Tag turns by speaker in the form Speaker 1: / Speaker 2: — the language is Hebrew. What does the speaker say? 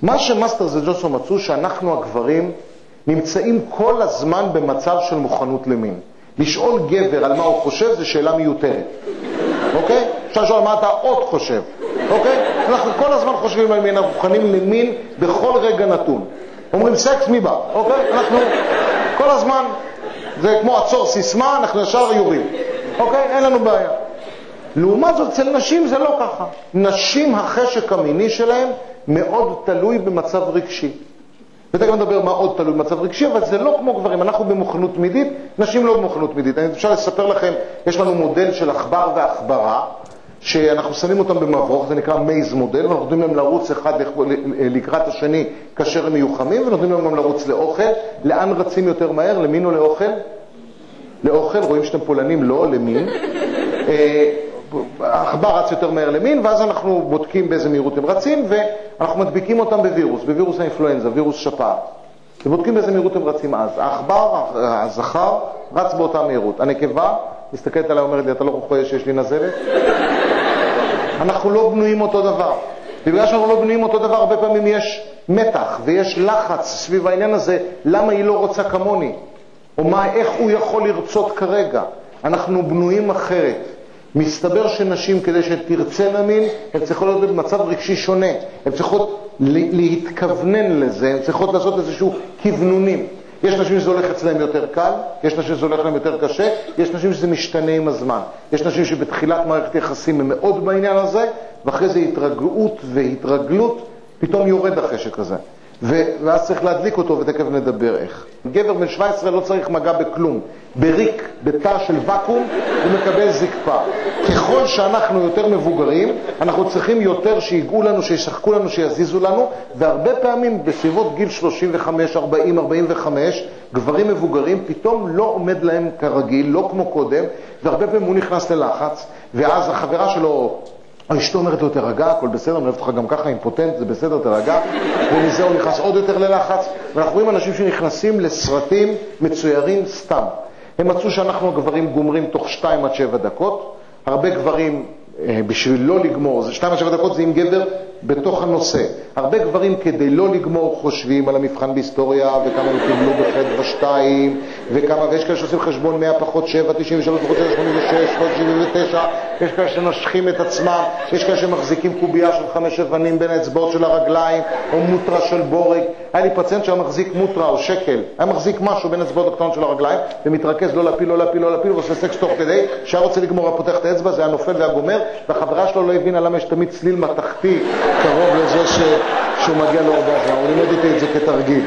Speaker 1: מה שמאסטר וג'וסו מצאו שאנחנו הגברים נמצאים כל הזמן במצב של מוכנות למין. לשאול גבר על מה הוא חושב זה שאלה מיותרת. אוקיי? אפשר לשאול מה אתה עוד חושב. אוקיי? אנחנו כל הזמן חושבים על מין, אנחנו מוכנים למין בכל רגע נתון. אומרים סקס מי בא. אוקיי? אנחנו כל הזמן, זה כמו עצור סיסמה, אנחנו ישר יורים. אוקיי? אין לנו בעיה. לעומת זאת, אצל נשים זה לא ככה. נשים, החשק המיני שלהם מאוד תלוי במצב רגשי. ותכף נדבר מה עוד תלוי במצב רגשי, אבל זה לא כמו גברים. אנחנו במוכנות תמידית, נשים לא במוכנות תמידית. אני אפשר לספר לכם, יש לנו מודל של עכבר ועכברה, שאנחנו שמים אותם במברוך, זה נקרא מייז מודל, ואנחנו נותנים להם לרוץ אחד לקראת השני כאשר הם מיוחמים, ונותנים להם גם לרוץ לאוכל. לאן רצים יותר מהר? למין או לאוכל? לאוכל, רואים שאתם פולנים, לא למין. העכבר רץ יותר מהר למין, ואז אנחנו בודקים באיזה מהירות הם רצים, ואנחנו מדביקים אותם בווירוס האינפלואנזה, וירוס שפעת. ובודקים באיזה מהירות הם רצים אז. העכבר, הזכר, רץ באותה מהירות. הנקבה, מסתכלת עליי, אומרת לי, אתה לא רואה שיש לי נזלת? אנחנו לא בנויים אותו דבר. בגלל שאנחנו לא בנויים אותו דבר, הרבה פעמים יש מתח ויש לחץ סביב העניין הזה, למה היא לא רוצה כמוני? או איך הוא יכול לרצות כרגע? אנחנו בנויים אחרת. מסתבר שנשים, כדי שתרצה מין, הן צריכות להיות במצב רגשי שונה. הן צריכות להתכוונן לזה, הן צריכות לעשות איזשהו כיוונונים. יש נשים שזה הולך אצלהם יותר קל, יש נשים שזה הולך להם יותר קשה, יש נשים שזה משתנה עם הזמן. יש נשים שבתחילת מערכת יחסים הם מאוד בעניין הזה, ואחרי זה התרגעות והתרגלות, פתאום יורד החשק הזה. ואז צריך להדליק אותו, ותכף נדבר איך. גבר בן 17 לא צריך מגע בכלום. בריק, בתא של וקום, הוא מקבל זקפה. ככל שאנחנו יותר מבוגרים, אנחנו צריכים יותר שיגעו לנו, שישחקו לנו, שיזיזו לנו, והרבה פעמים בסביבות גיל 35, 40, 45, גברים מבוגרים פתאום לא עומד להם כרגיל, לא כמו קודם, והרבה פעמים הוא נכנס ללחץ, ואז החברה שלו, אשתו אומרת לו, תרגע, הכל בסדר, אני אוהב אותך גם ככה, אימפוטנט, זה בסדר, תרגע, ומזה הוא נכנס עוד יותר ללחץ, ואנחנו רואים אנשים שנכנסים לסרטים מצוירים סתם. הם מצאו שאנחנו הגברים גומרים תוך 2 עד 7 דקות, הרבה גברים בשביל לא לגמור, 2 עד 7 דקות זה עם גבר בתוך הנושא. הרבה גברים כדי לא לגמור חושבים על המבחן בהיסטוריה, וכמה הם קיבלו בחד ושתיים, ויש כאלה שעושים חשבון 100 פחות 7, 93 פחות 7, 86, פחות 79, יש כאלה שנשכים את עצמם, יש כאלה שמחזיקים קובייה של 5 אבנים בין האצבעות של הרגליים, או מוטרה של בורג. היה לי פציינט שהיה מחזיק מוטרה או שקל, היה מחזיק משהו בין האצבעות הקטנות של הרגליים, ומתרכז לא להפיל, לא להפיל, לא להפיל, ועושה סקס תוך כדי, שהיה רוצה לגמור, היה פותח את האצבע, זה היה נופל והיה גומר, והחברה שלו לא הבינה למה יש תמיד צליל מתכתי קרוב לזה שהוא מגיע לאורגזמה. הוא לימד אותי את זה כתרגיל.